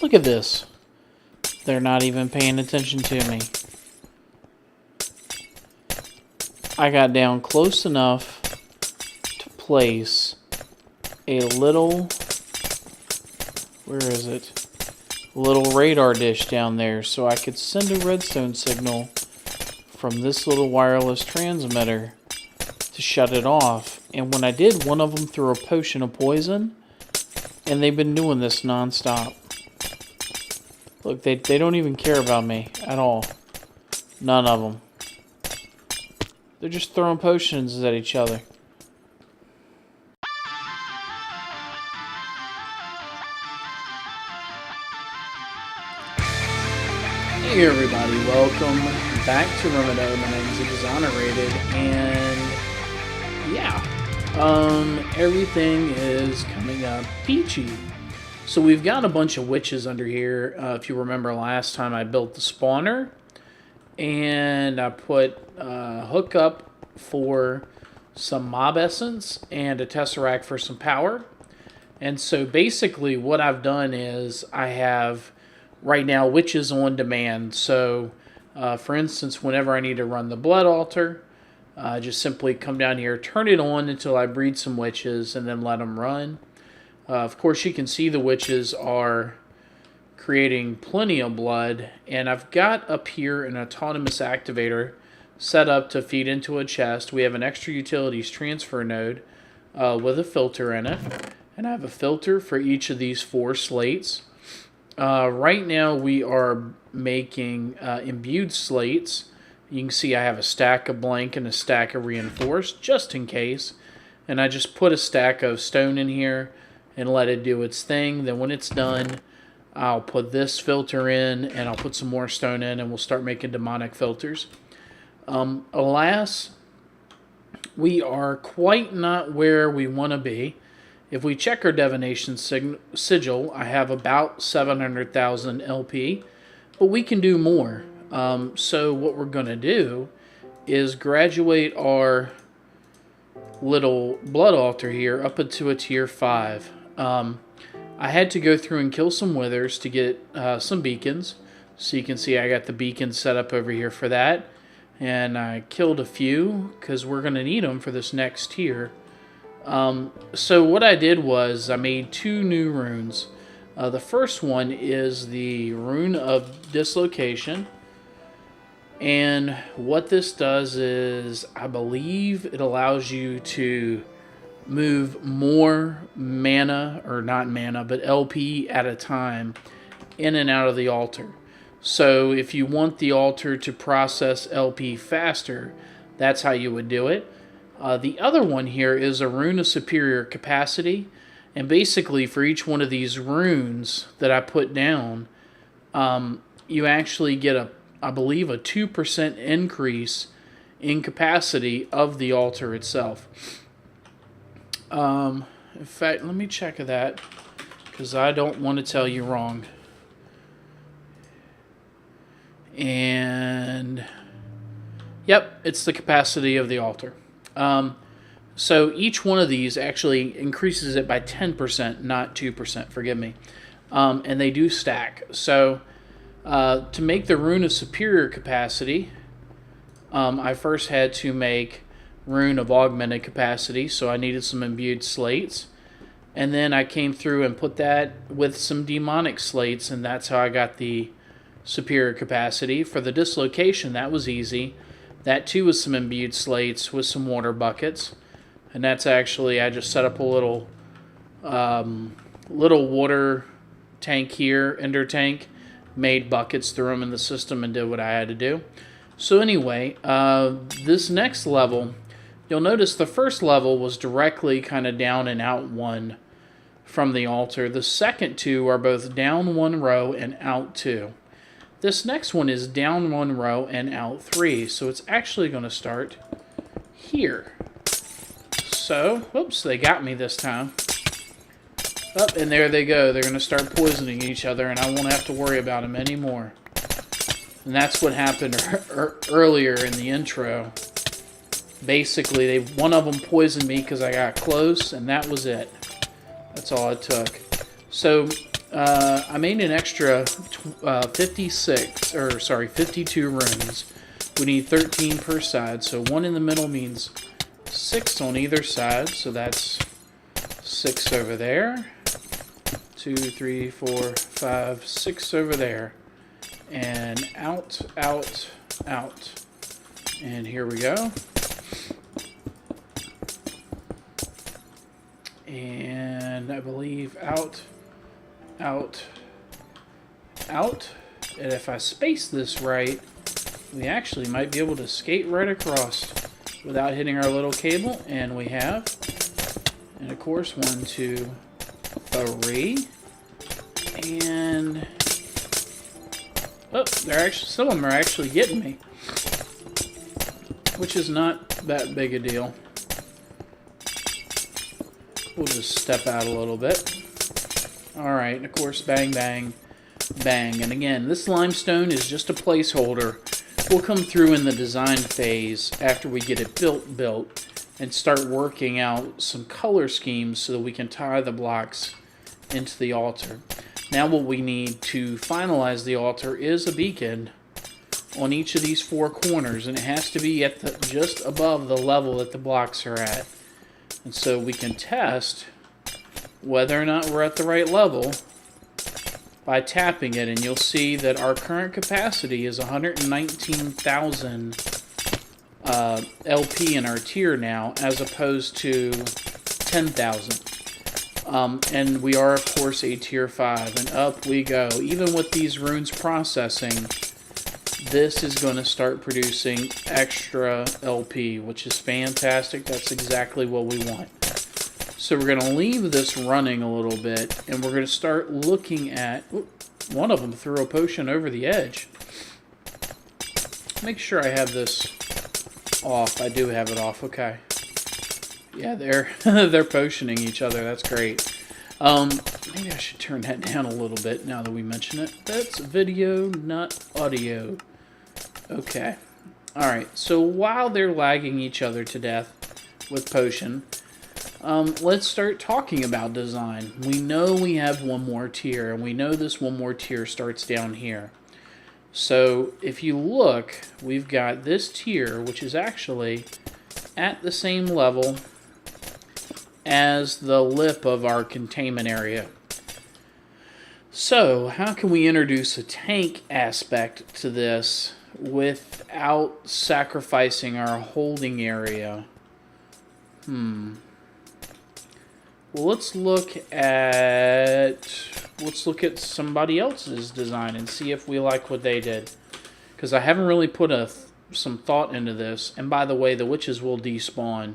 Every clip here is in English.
Look at this. They're not even paying attention to me. I got down close enough to place a little, where is it? A little radar dish down there so I could send a redstone signal from this little wireless transmitter to shut it off. And when I did, one of them threw a potion of poison, and they've been doing this non-stop. Look, they don't even care about me at all. None of them. They're just throwing potions at each other. Hey everybody, welcome back to Remedaut. My name is Exonerated, and yeah, everything is coming up peachy. So we've got a bunch of witches under here. If you remember last time, I built the spawner, and I put a hookup for some mob essence and a tesseract for some power. And so basically what I've done is I have right now witches on demand. So for instance, whenever I need to run the blood altar, just simply come down here, turn it on until I breed some witches, and then let them run. Of course, you can see the witches are creating plenty of blood, and I've got up here an autonomous activator set up to feed into a chest. We have an extra utilities transfer node with a filter in it, and I have a filter for each of these 4 slates. Right now we are making imbued slates. You can see I have a stack of blank and a stack of reinforced just in case, and I just put a stack of stone in here and let it do its thing. Then when it's done, I'll put this filter in, and I'll put some more stone in, and we'll start making demonic filters. Alas, we are quite not where we want to be. If we check our divination sigil, I have about 700,000 LP, but we can do more. So what we're going to do is graduate our little blood altar here up into a tier 5. I had to go through and kill some withers to get some beacons. So you can see I got the beacons set up over here for that. And I killed a few because we're going to need them for this next tier. So what I did was I made 2 new runes. The first one is the Rune of Dislocation. And what this does is, I believe it allows you to move more mana, or not mana, but LP at a time in and out of the altar. So if you want the altar to process LP faster, that's how you would do it. The other one here is a Rune of Superior Capacity. And basically for each one of these runes that I put down, you actually get I believe a 2% increase in capacity of the altar itself. In fact, let me check that, because I don't want to tell you wrong. And yep, it's the capacity of the altar. So each one of these actually increases it by 10%, not 2%, forgive me. And they do stack. So to make the Rune of Superior Capacity, I first had to make Rune of Augmented Capacity, so I needed some imbued slates. And then I came through and put that with some demonic slates, and that's how I got the Superior Capacity. For the Dislocation, that was easy. That too was some imbued slates with some water buckets. And that's actually, I just set up a little water tank here, ender tank, made buckets, threw them in the system, and did what I had to do. So anyway, this next level, you'll notice the first level was directly kind of down and out 1 from the altar. The second 2 are both down 1 row and out 2. This next one is down 1 row and out 3. So it's actually going to start here. So, whoops, they got me this time. Up, and there they go. They're going to start poisoning each other, and I won't have to worry about them anymore. And that's what happened earlier in the intro. Basically, one of them poisoned me because I got close, and that was it. That's all it took. So, I made an extra 52 rooms. We need 13 per side, so 1 in the middle means 6 on either side, so that's 6 over there. 2, 3, 4, 5, 6 over there. And out, out, out. And here we go. And I believe out, out, out. And if I space this right, we actually might be able to skate right across without hitting our little cable. And we have. And of course, 1, 2, 3. And oh, some of them are actually getting me, which is not that big a deal. We'll just step out a little bit. Alright, and of course, bang, bang, bang. And again, this limestone is just a placeholder. We'll come through in the design phase after we get it built and start working out some color schemes so that we can tie the blocks into the altar. Now what we need to finalize the altar is a beacon on each of these 4 corners, and it has to be at just above the level that the blocks are at. And so we can test whether or not we're at the right level by tapping it, and you'll see that our current capacity is 119,000 LP in our tier now, as opposed to 10,000. And we are, of course, a tier 5, and up we go. Even with these runes processing, this is going to start producing extra LP, which is fantastic. That's exactly what we want. So we're going to leave this running a little bit, and we're going to start looking at... one of them threw a potion over the edge. Make sure I have this off. I do have it off. Okay. Yeah, they're potioning each other. That's great. Maybe I should turn that down a little bit now that we mention it. That's video, not audio. Okay. Alright, so while they're lagging each other to death with potion, let's start talking about design. We know we have one more tier, and we know this one more tier starts down here. So if you look, we've got this tier, which is actually at the same level as the lip of our containment area. So how can we introduce a tank aspect to this without sacrificing our holding area? Well, let's look at somebody else's design and see if we like what they did, because I haven't really put some thought into this. And by the way, the witches will despawn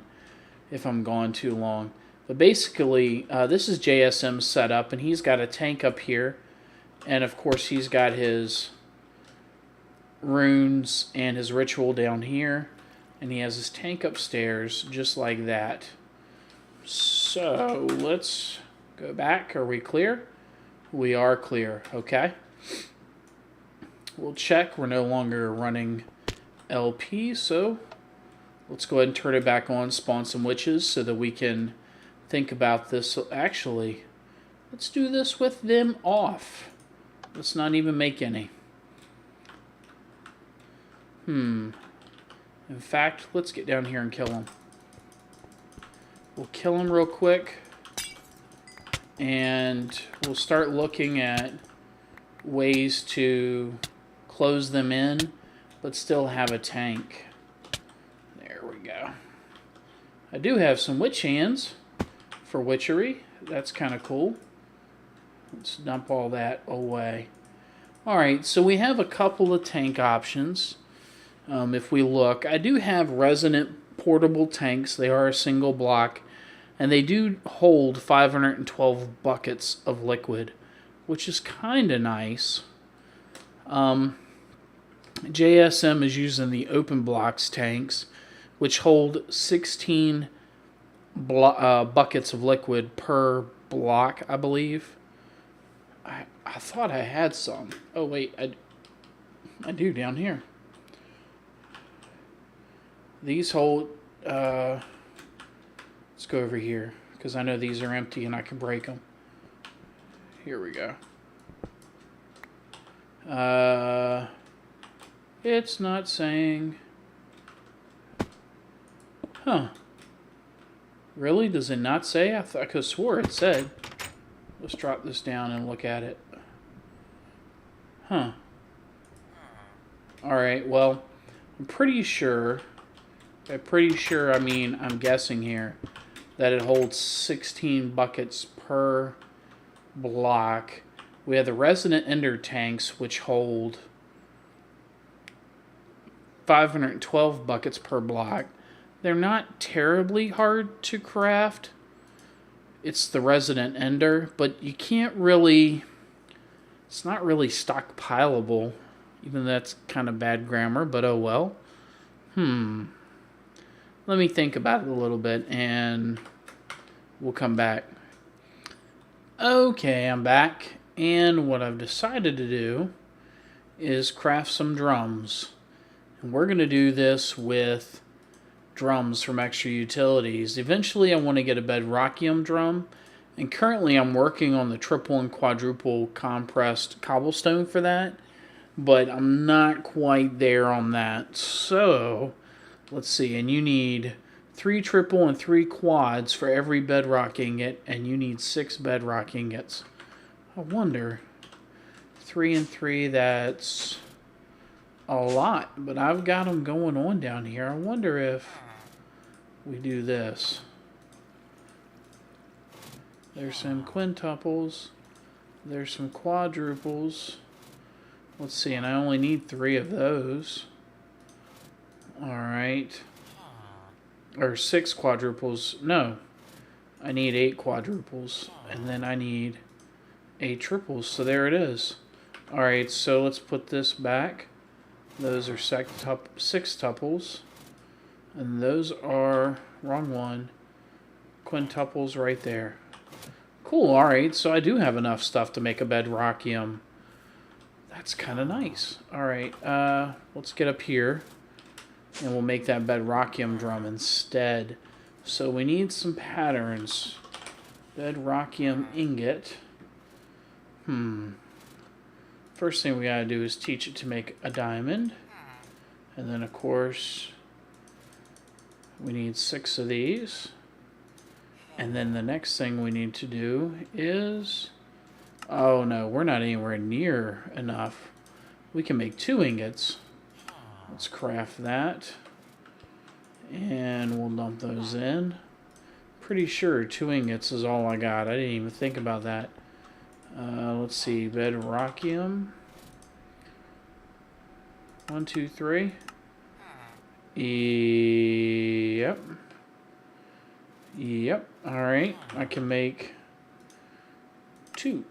if I'm gone too long. But basically, this is JSM's setup, and he's got a tank up here, and of course he's got his runes and his ritual down here, and he has his tank upstairs just like that. So let's go back. Are we clear? We are clear. Okay. We'll check. We're no longer running LP, so let's go ahead and turn it back on, spawn some witches so that we can think about this. Actually, let's do this with them off. Let's not even make any. In fact, let's get down here and kill them. We'll kill them real quick, and we'll start looking at ways to close them in, but still have a tank. There we go. I do have some witch hands for witchery. That's kind of cool. Let's dump all that away. Alright, so we have a couple of tank options. If we look, I do have resonant portable tanks. They are a single block, and they do hold 512 buckets of liquid, which is kind of nice. JSM is using the open blocks tanks, which hold 16 buckets of liquid per block, I believe. I thought I had some. Oh wait, I do down here. These hold, let's go over here, because I know these are empty and I can break them. Here we go. It's not saying. Huh. Really? Does it not say? I could have swore it said. Let's drop this down and look at it. Huh. Alright, well, I'm pretty sure, I mean, I'm guessing here, that it holds 16 buckets per block. We have the Resident Ender tanks, which hold 512 buckets per block. They're not terribly hard to craft. It's the Resident Ender, but you can't really... It's not really stockpileable. Even though that's kind of bad grammar, but oh well. Let me think about it a little bit, and we'll come back. Okay, I'm back. And what I've decided to do is craft some drums. And we're going to do this with drums from Extra Utilities. Eventually I want to get a Bedrockium drum. And currently I'm working on the triple and quadruple compressed cobblestone for that. But I'm not quite there on that. So, let's see. And you need 3 triple and 3 quads for every bedrock ingot. And you need 6 bedrock ingots. I wonder. 3 and 3, that's a lot. But I've got them going on down here. I wonder if we do this. There's some quintuples. There's some quadruples. Let's see, and I only need 3 of those. Alright. Or 6 quadruples. No. I need 8 quadruples. And then I need 8 triples. So there it is. Alright, so let's put this back. Those are 6 tuples. And those are, wrong one, quintuples right there. Cool, alright, so I do have enough stuff to make a Bedrockium. That's kind of nice. Alright, let's get up here. And we'll make that Bedrockium drum instead. So we need some patterns. Bedrockium ingot. First thing we gotta do is teach it to make a diamond. And then, of course, we need 6 of these. And then the next thing we need to do is... Oh no, we're not anywhere near enough. We can make 2 ingots. Let's craft that. And we'll dump those in. Pretty sure 2 ingots is all I got. I didn't even think about that. Let's see, Bedrockium. 1, 2, 3. Yep. Yep. Alright. I can make 2.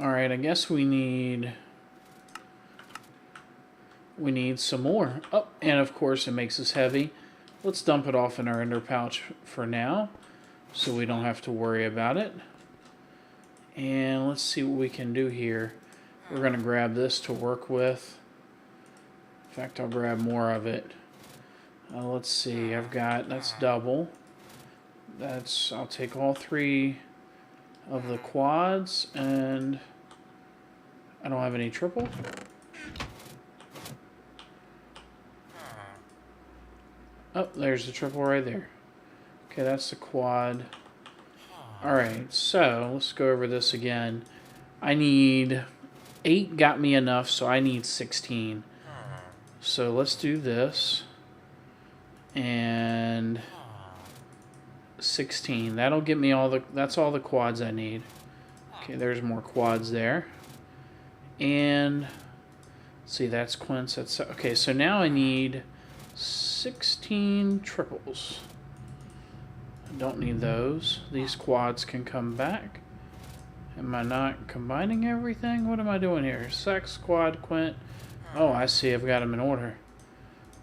Alright, I guess we need some more. Oh, and of course it makes us heavy. Let's dump it off in our ender pouch for now, so we don't have to worry about it. And let's see what we can do here. We're going to grab this to work with. In fact, I'll grab more of it. Let's see, I've got, that's double. I'll take all 3 of the quads, and I don't have any triple. Oh, there's the triple right there. Okay, that's the quad. Alright, so let's go over this again. I need 8 got me enough, so I need 16. So let's do this. And 16. That'll get me that's all the quads I need. Okay, there's more quads there. And see, that's quints. That's okay, so now I need 16 triples. I don't need those. These quads can come back. Am I not combining everything? What am I doing here? Sex, quad, quint. Oh, I see. I've got them in order.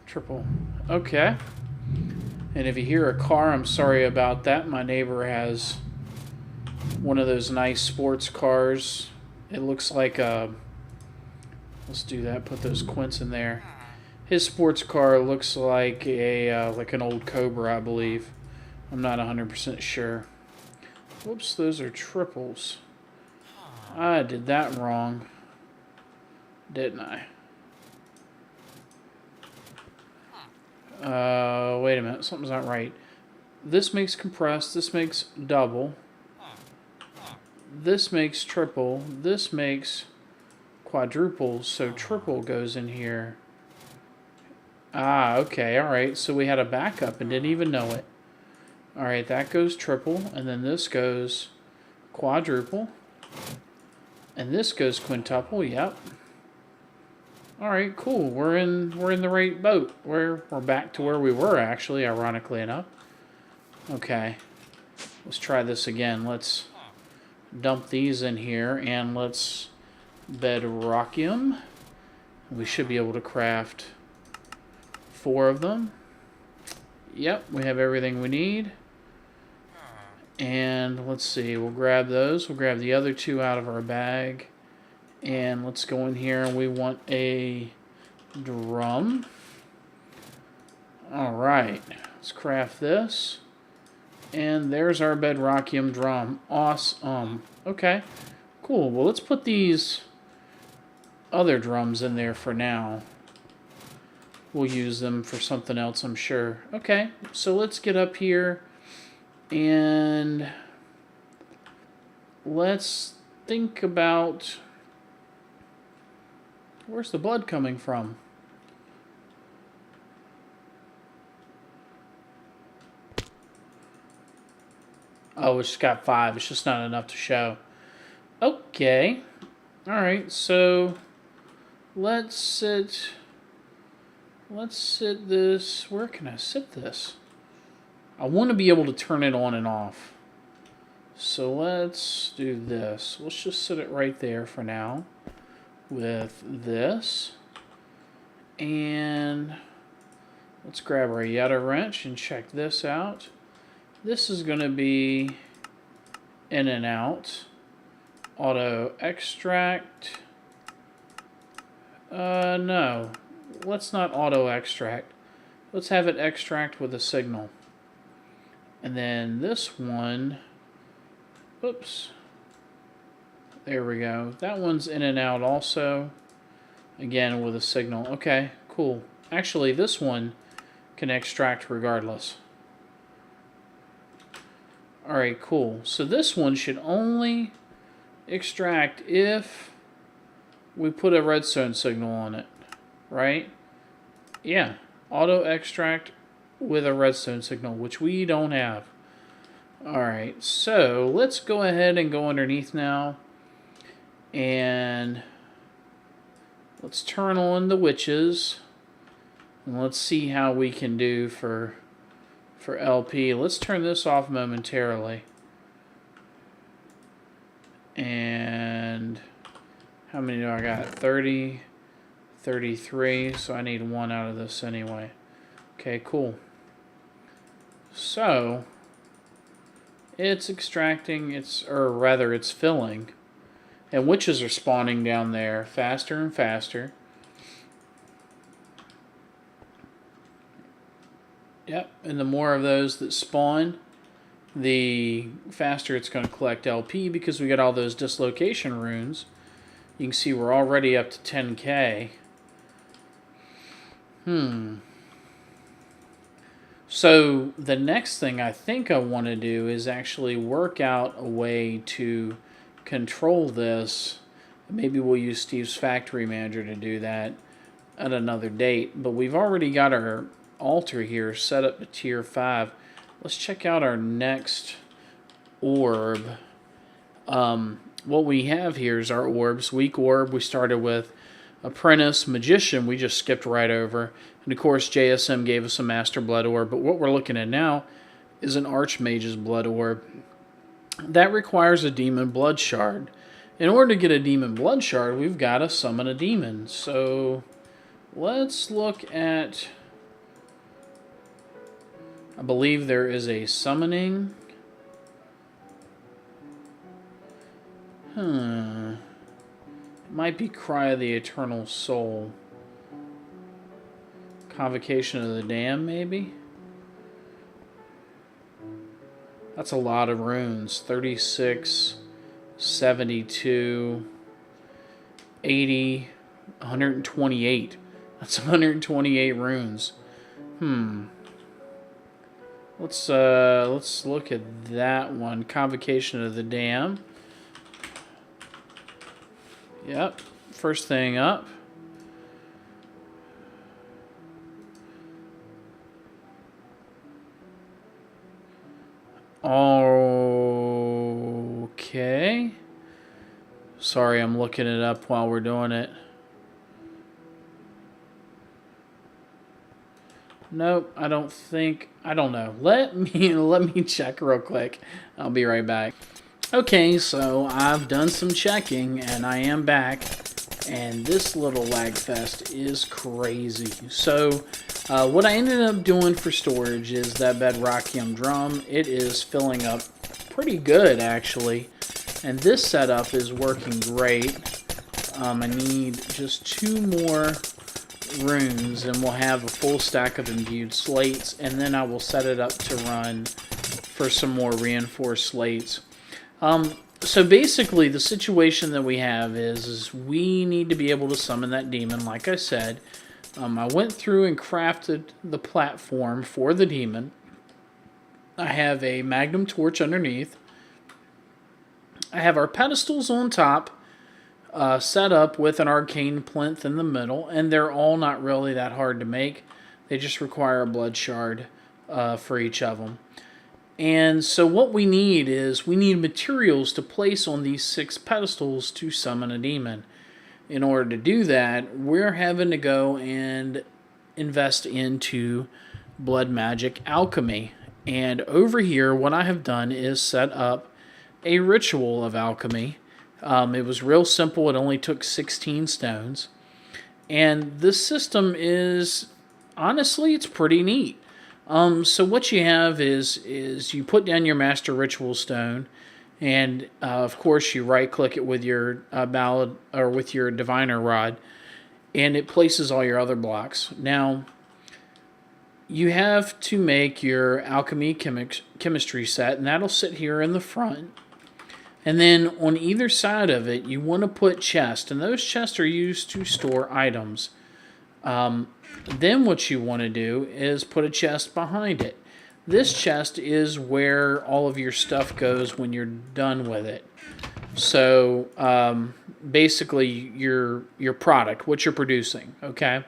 Triple. Okay. And if you hear a car, I'm sorry about that. My neighbor has one of those nice sports cars. It looks like a... Let's do that. Put those quints in there. His sports car looks like a like an old Cobra, I believe. I'm not 100% sure. Whoops, those are triples. I did that wrong, didn't I? Wait a minute, something's not right. This makes compressed, this makes double. This makes triple, this makes quadruple, so triple goes in here. Ah, okay, alright, so we had a backup and didn't even know it. Alright, that goes triple, and then this goes quadruple. And this goes quintuple, yep. Alright, cool. We're in the right boat. We're back to where we were, actually, ironically enough. Okay. Let's try this again. Let's dump these in here, and let's bedrockium. We should be able to craft 4 of them. Yep, we have everything we need. And let's see, we'll grab those. We'll grab the other 2 out of our bag. And let's go in here, and we want a drum. Alright, let's craft this. And there's our bedrockium drum. Awesome. Okay, cool. Well, let's put these other drums in there for now. We'll use them for something else, I'm sure. Okay, so let's get up here and let's think about where's the blood coming from? Oh, it's got 5. It's just not enough to show. Okay. Alright, so let's sit this. Where can I sit this? I want to be able to turn it on and off. So let's do this. Let's just sit it right there for now with this. And let's grab our Yeta wrench and check this out. This is going to be in and out. Auto extract. No. Let's not auto extract. Let's have it extract with a signal. And then this one, oops, there we go. That one's in and out also, again with a signal. Okay, cool. Actually, this one can extract regardless. Alright, cool. So this one should only extract if we put a redstone signal on it, right? Yeah, auto extract with a redstone signal, which we don't have. Alright, so let's go ahead and go underneath now. And let's turn on the witches. And let's see how we can do for LP. Let's turn this off momentarily. And how many do I got? 30, 33. So I need 1 out of this anyway. Okay, cool. So it's extracting, it's filling. And witches are spawning down there faster and faster. Yep, and the more of those that spawn, the faster it's going to collect LP because we got all those dislocation runes. You can see we're already up to 10K. So the next thing I think I want to do is actually work out a way to control this. Maybe we'll use Steve's factory manager to do that at another date. But we've already got our altar here set up to tier 5. Let's check out our next orb. What we have here is our orbs. Weak orb, we started with Apprentice, Magician, we just skipped right over. And of course, JSM gave us a Master Blood Orb. But what we're looking at now is an Archmage's Blood Orb. That requires a Demon Blood Shard. In order to get a Demon Blood Shard, we've got to summon a demon. So let's look at... I believe there is a summoning. It might be Cry of the Eternal Soul. Convocation of the Dam, maybe? That's a lot of runes. 36 72, 80, 128. That's 128 runes. Let's look at that one. Convocation of the Dam. Yep. First thing up. Okay. Sorry, I'm looking it up while we're doing it. Nope, I don't know. Let me check real quick. I'll be right back. Okay, so I've done some checking and I am back, and this little lag fest is crazy. So what I ended up doing for storage is that Bedrockium drum. It is filling up pretty good actually, and this setup is working great. I need just 2 more runes and we'll have a full stack of imbued slates, and then I will set it up to run for some more reinforced slates. So basically the situation that we have is we need to be able to summon that demon. Like I said, I went through and crafted the platform for the demon. I have a magnum torch underneath. I have our pedestals on top, set up with an arcane plinth in the middle, and they're all not really that hard to make. They just require a blood shard for each of them. And so what we need is we need materials to place on these 6 pedestals to summon a demon. In order to do that, we're having to go and invest into blood magic alchemy. And over here, what I have done is set up a ritual of alchemy. It was real simple. It only took 16 stones. And this system is, honestly, it's pretty neat. So what you have is you put down your master ritual stone, and of course you right click it with your ballad or with your diviner rod, and it places all your other blocks. Now you have to make your alchemy chemistry set, and that'll sit here in the front. And then on either side of it, you want to put chests, and those chests are used to store items. Then what you want to do is put a chest behind it. This chest is where all of your stuff goes when you're done with it. So basically your product, what you're producing, okay?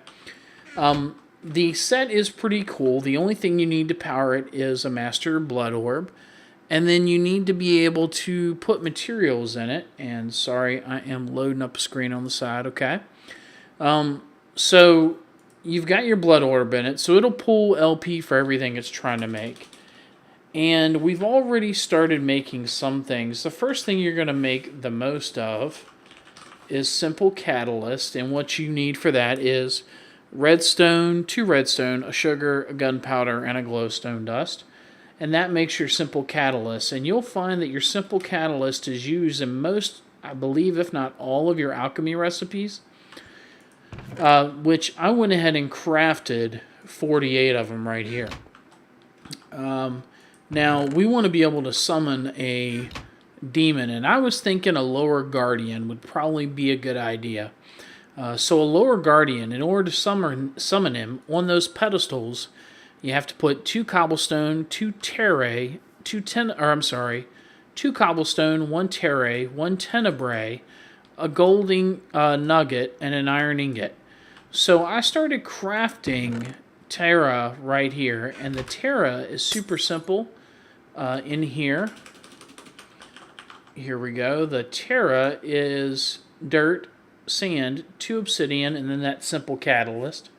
The set is pretty cool. The only thing you need to power it is a master blood orb. And then you need to be able to put materials in it. And sorry, I am loading up a screen on the side, okay? So you've got your blood orb in it, so it'll pull LP for everything it's trying to make. And we've already started making some things. The first thing you're going to make the most of is simple catalyst, and what you need for that is redstone, 2 redstone, a sugar, a gunpowder, and a glowstone dust. And that makes your simple catalyst. And you'll find that your simple catalyst is used in most, I believe, if not all of your alchemy recipes. Which I went ahead and crafted 48 of them right here. Now, we want to be able to summon a demon, and I was thinking a lower guardian would probably be a good idea. So a lower guardian, in order to summon him on those pedestals, you have to put 2 cobblestone, 2 terrae, 2 cobblestone, 1 terrae, 1 tenebrae, a golden nugget, and an iron ingot. So I started crafting Terra right here, and the Terra is super simple. In here, we go. The Terra is dirt, sand, 2 obsidian, and then that simple catalyst.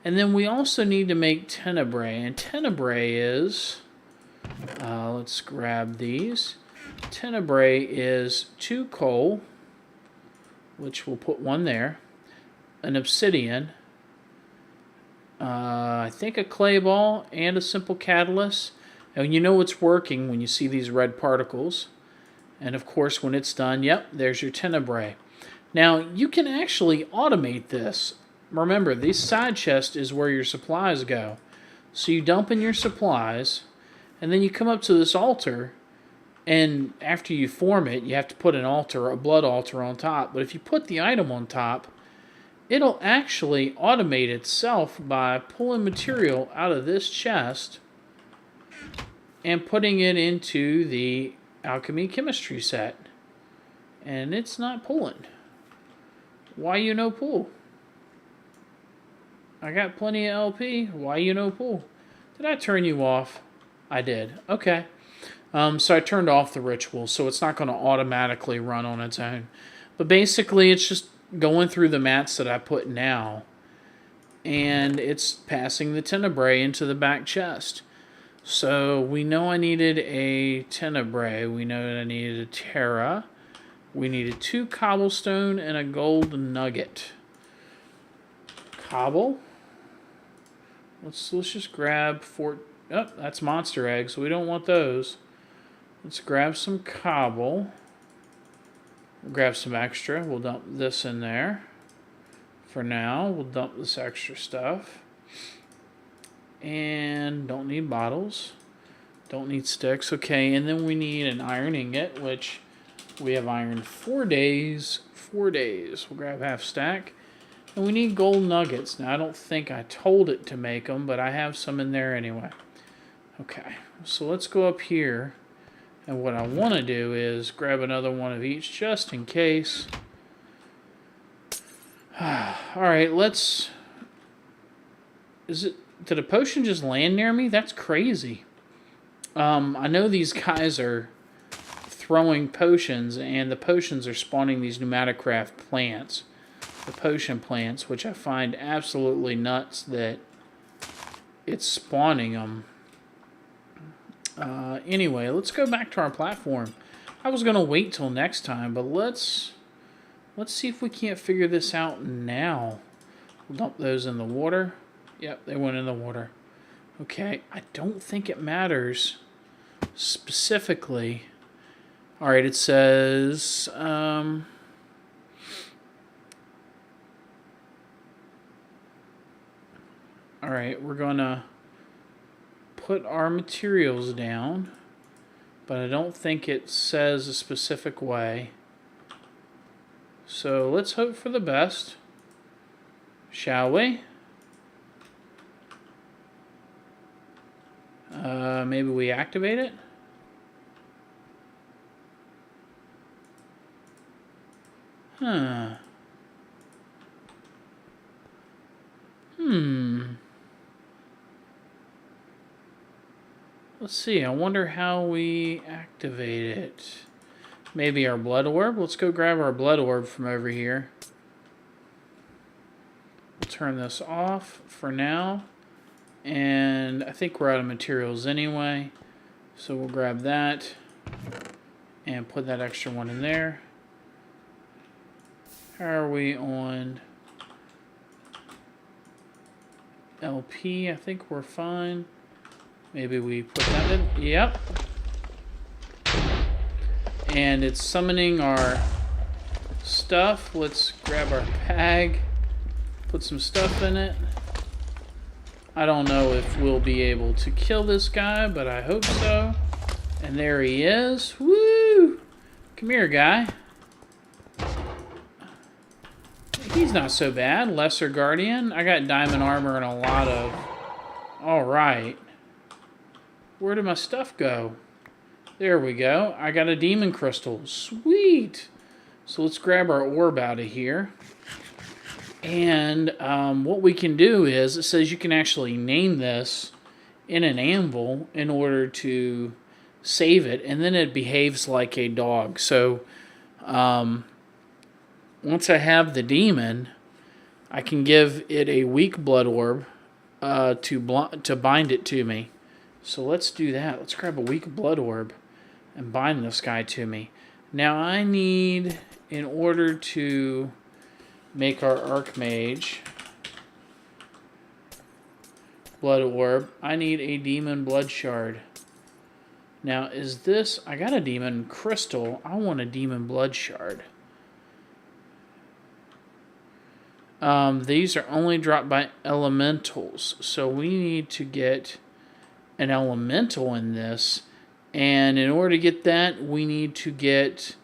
And then we also need to make tenebrae, and tenebrae is, let's grab these. Tenebrae is 2 coal, which we'll put 1 there, an obsidian, I think a clay ball, and a simple catalyst. And you know it's working when you see these red particles. And of course, when it's done, yep, there's your tenebrae. Now, you can actually automate this. Remember, this side chest is where your supplies go. So you dump in your supplies, and then you come up to this altar, And after you form it, you have to put an altar, a blood altar on top. But if you put the item on top, it'll actually automate itself by pulling material out of this chest and putting it into the alchemy chemistry set. And it's not pulling. Why you no pull? I got plenty of LP. Why you no pull? Did I turn you off? I did. Okay. So I turned off the ritual, so it's not going to automatically run on its own. But basically, it's just going through the mats that I put now, and it's passing the tenebrae into the back chest. So we know I needed a tenebrae. We know that I needed a terra. We needed 2 cobblestone and a gold nugget. Cobble. Let's just grab 4. Oh, that's monster eggs. So we don't want those. Let's grab some cobble. We'll grab some extra. We'll dump this in there. For now, we'll dump this extra stuff. And don't need bottles. Don't need sticks. Okay, and then we need an iron ingot, which we have iron 4 days. 4 days. We'll grab half stack. And we need gold nuggets. Now, I don't think I told it to make them, but I have some in there anyway. Okay, so let's go up here. And what I want to do is grab another one of each just in case. Alright, let's... Did a potion just land near me? That's crazy. I know these guys are throwing potions, and the potions are spawning these pneumaticraft plants. The potion plants, which I find absolutely nuts that it's spawning them. Anyway, let's go back to our platform. I was going to wait till next time, but let's see if we can't figure this out now. We'll dump those in the water. Yep, they went in the water. Okay, I don't think it matters specifically. Alright, it says... Alright, we're going to put our materials down, but I don't think it says a specific way. So let's hope for the best, shall we? Maybe we activate it? Huh. Let's see, I wonder how we activate it. Maybe our blood orb? Let's go grab our blood orb from over here. We'll turn this off for now. And I think we're out of materials anyway. So we'll grab that and put that extra one in there. How are we on LP? I think we're fine. Maybe we put that in. Yep. And it's summoning our stuff. Let's grab our bag. Put some stuff in it. I don't know if we'll be able to kill this guy, but I hope so. And there he is. Woo! Come here, guy. He's not so bad. Lesser Guardian. I got diamond armor and a lot of... Alright. Where did my stuff go? There we go. I got a demon crystal. Sweet! So let's grab our orb out of here. And what we can do is, it says you can actually name this in an anvil in order to save it, and then it behaves like a dog. So once I have the demon, I can give it a weak blood orb to bind it to me. So let's do that. Let's grab a weak blood orb and bind this guy to me. Now I need, in order to make our Archmage blood orb, I need a demon blood shard. Now is this, I got a demon crystal, I want a demon blood shard. These are only dropped by elementals, so we need to get an elemental in this And in order to get that, we need to get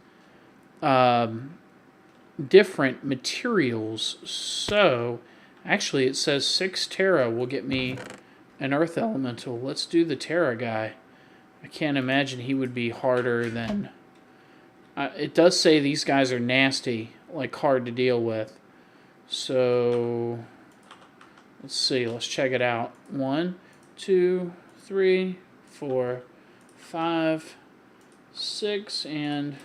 different materials. So, actually, it says 6 Terra will get me an Earth Elemental. Let's do the Terra guy. I can't imagine he would be harder than... it does say these guys are nasty, like hard to deal with. So, let's see. Let's check it out. 1, 2, 3, 4, 5, 6, and...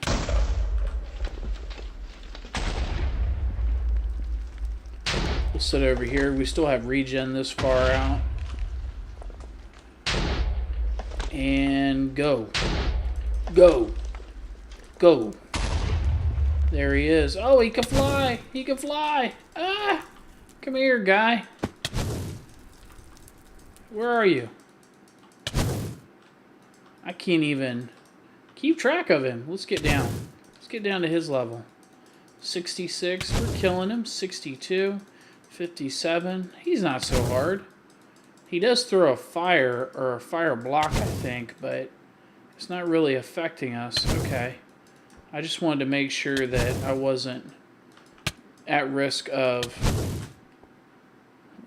we'll sit over here. We still have regen this far out. And go. Go. Go. There he is. Oh, he can fly. He can fly. Ah! Come here, guy. Where are you? I can't even keep track of him. Let's get down. Let's get down to his level. 66. We're killing him. 62. 57. He's not so hard. He does throw a fire or a fire block, I think, but it's not really affecting us. Okay. I just wanted to make sure that I wasn't at risk of...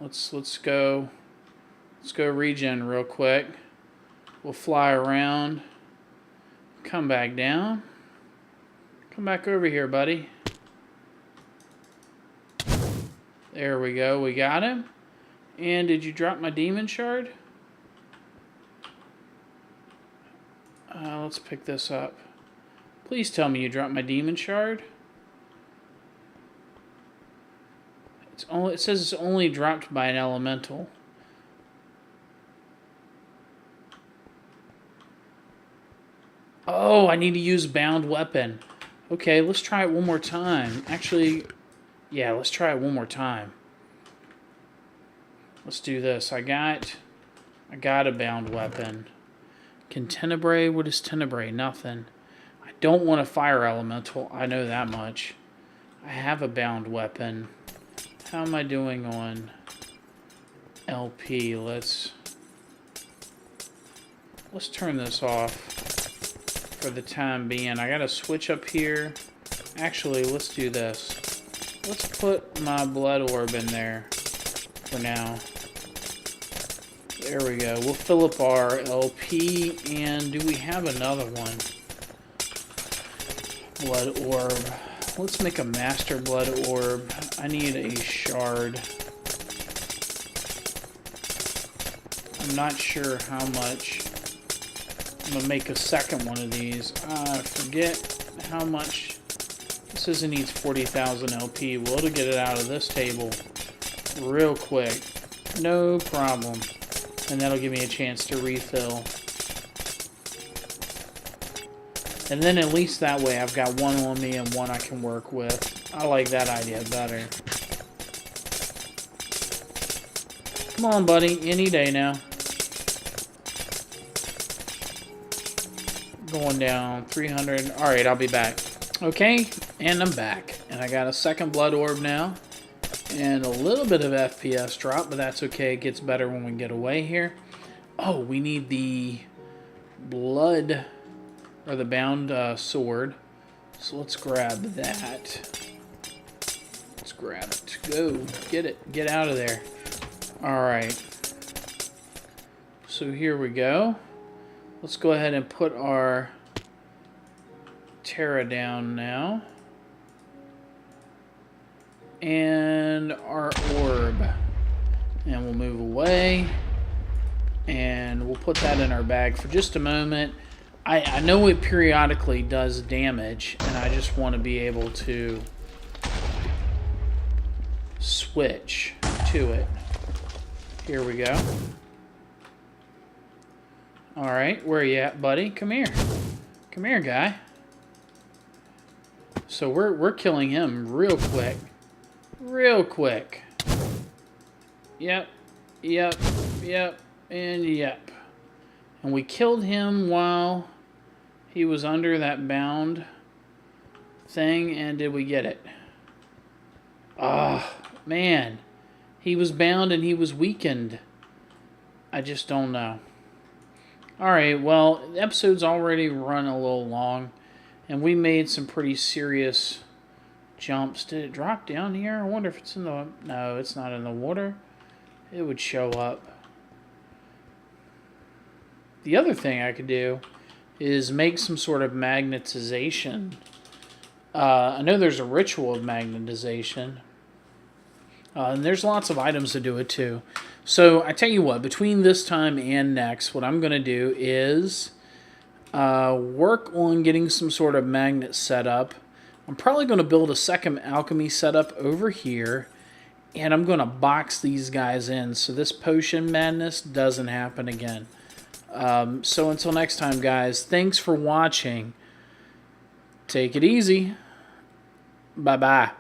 Let's go regen real quick. We'll fly around. Come back down. Come back over here, buddy. There we go. We got him. And did you drop my demon shard? Let's pick this up. Please tell me you dropped my demon shard. It says it's only dropped by an elemental. Oh, I need to use bound weapon. Okay, let's try it one more time. Actually, yeah, let's try it one more time. Let's do this. I got a bound weapon. Can Tenebrae? What is Tenebrae? Nothing. I don't want a fire elemental. I know that much. I have a bound weapon. How am I doing on LP? Let's turn this off for the time being. I gotta switch up here. Actually, let's do this. Let's put my blood orb in there for now. There we go. We'll fill up our LP, and do we have another one? Blood orb. Let's make a master blood orb. I need a shard. I'm not sure how much. I'm going to make a second one of these. I forget how much. This says it needs 40,000 LP. We'll get it out of this table real quick. No problem. And that'll give me a chance to refill. And then at least that way I've got one on me and one I can work with. I like that idea better. Come on, buddy. Any day now. Going down 300. Alright, I'll be back. Okay, and I'm back. And I got a second blood orb now. And a little bit of FPS drop, but that's okay. It gets better when we get away here. Oh, we need the blood, or the bound sword. So let's grab that. Let's grab it. Go. Get it. Get out of there. Alright. So here we go. Let's go ahead and put our Terra down now. And our orb. And we'll move away. And we'll put that in our bag for just a moment. I know it periodically does damage, and I just want to be able to switch to it. Here we go. Alright, where are you at, buddy? Come here. Come here, guy. So we're killing him real quick. Real quick. Yep. Yep. Yep. And yep. And we killed him while he was under that bound thing. And did we get it? Ah, man. He was bound and he was weakened. I just don't know. Alright, well, the episode's already run a little long, and we made some pretty serious jumps. Did it drop down here? I wonder if it's in the... No, it's not in the water. It would show up. The other thing I could do is make some sort of magnetization. I know there's a ritual of magnetization. And there's lots of items to do it too. So I tell you what, between this time and next, what I'm going to do is work on getting some sort of magnet set up. I'm probably going to build a second alchemy setup over here. And I'm going to box these guys in so this potion madness doesn't happen again. So until next time, guys, thanks for watching. Take it easy. Bye-bye.